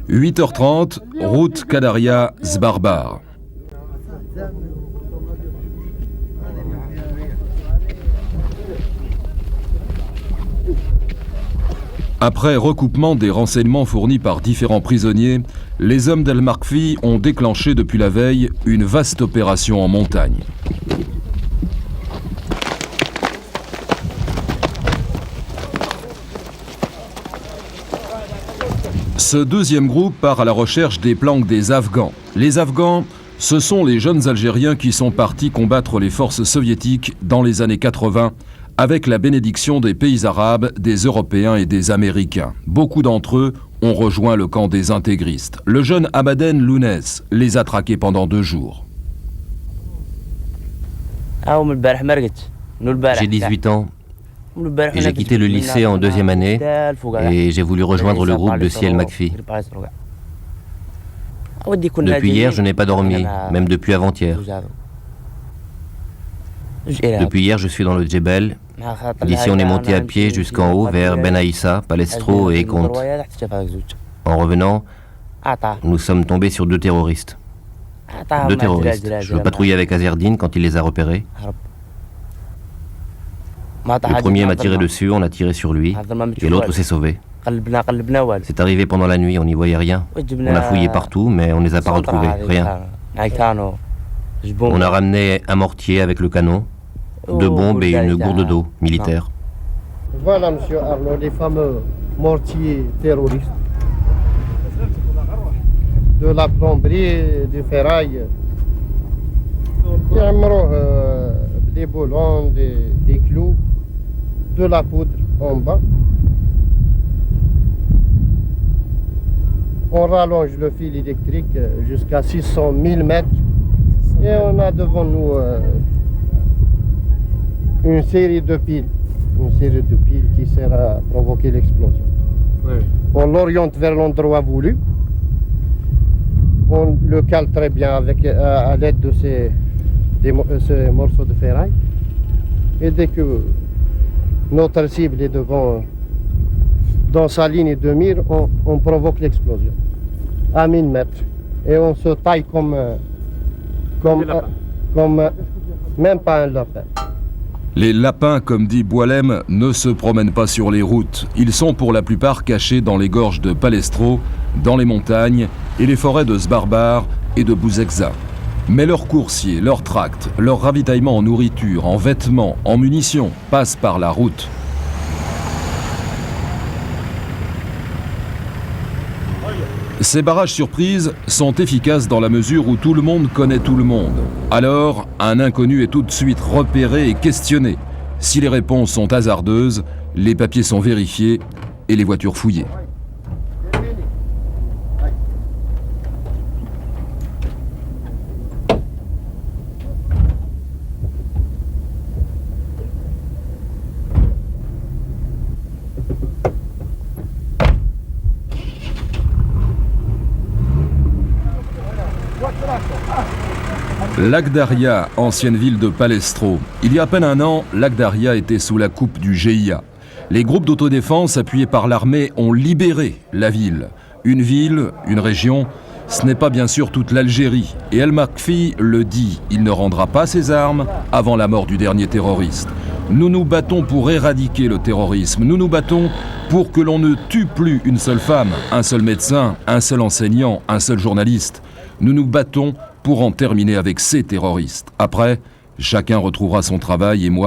8h30, route Kadaria-Sbarbar. Après recoupement des renseignements fournis par différents prisonniers, les hommes d'El Markfi ont déclenché depuis la veille une vaste opération en montagne. Ce deuxième groupe part à la recherche des planques des Afghans. Les Afghans, ce sont les jeunes Algériens qui sont partis combattre les forces soviétiques dans les années 80 avec la bénédiction des pays arabes, des Européens et des Américains. Beaucoup d'entre eux ont rejoint le camp des intégristes. Le jeune Hamaden Lounès les a traqués pendant 2 jours. J'ai 18 ans et j'ai quitté le lycée en 2e année et j'ai voulu rejoindre le groupe de Siel Makfi. Depuis hier, je n'ai pas dormi, même depuis avant-hier. Depuis hier, je suis dans le Djebel. D'ici, on est monté à pied jusqu'en haut vers Ben Aïssa, Palestro et Kont. En revenant, nous sommes tombés sur 2 terroristes. 2 terroristes. Je patrouillais avec Azerdine quand il les a repérés. Le premier m'a tiré dessus, on a tiré sur lui, et l'autre s'est sauvé. C'est arrivé pendant la nuit, on n'y voyait rien. On a fouillé partout, mais on ne les a pas retrouvés, rien. On a ramené un mortier avec le canon, 2 bombes et une gourde d'eau militaire. Voilà, monsieur Arnaud, les fameux mortiers terroristes. De la plomberie, du ferraille, des boulons, des clous, de la poudre en bas. On rallonge le fil électrique jusqu'à 600 000 mètres et on a devant nous une série de piles qui sert à provoquer l'explosion. Oui. On l'oriente vers l'endroit voulu, on le cale très bien avec, à l'aide de ces morceaux de ferraille, et dès que notre cible est devant, dans sa ligne de mire, on provoque l'explosion à 1000 mètres et on se taille comme même pas un lapin. Les lapins, comme dit Boualem, ne se promènent pas sur les routes. Ils sont pour la plupart cachés dans les gorges de Palestro, dans les montagnes et les forêts de Sbarbar et de Bouzekza. Mais leurs coursiers, leurs tracts, leur ravitaillement en nourriture, en vêtements, en munitions passent par la route. Ces barrages surprises sont efficaces dans la mesure où tout le monde connaît tout le monde. Alors, un inconnu est tout de suite repéré et questionné. Si les réponses sont hasardeuses, les papiers sont vérifiés et les voitures fouillées. Lac Daria, ancienne ville de Palestro. Il y a à peine 1 an, Lac Daria était sous la coupe du GIA. Les groupes d'autodéfense appuyés par l'armée ont libéré la ville. Une ville, une région, ce n'est pas bien sûr toute l'Algérie. Et El Markfi le dit, il ne rendra pas ses armes avant la mort du dernier terroriste. Nous nous battons pour éradiquer le terrorisme. Nous nous battons pour que l'on ne tue plus une seule femme, un seul médecin, un seul enseignant, un seul journaliste. Nous nous battons pour en terminer avec ces terroristes. Après, chacun retrouvera son travail et moi,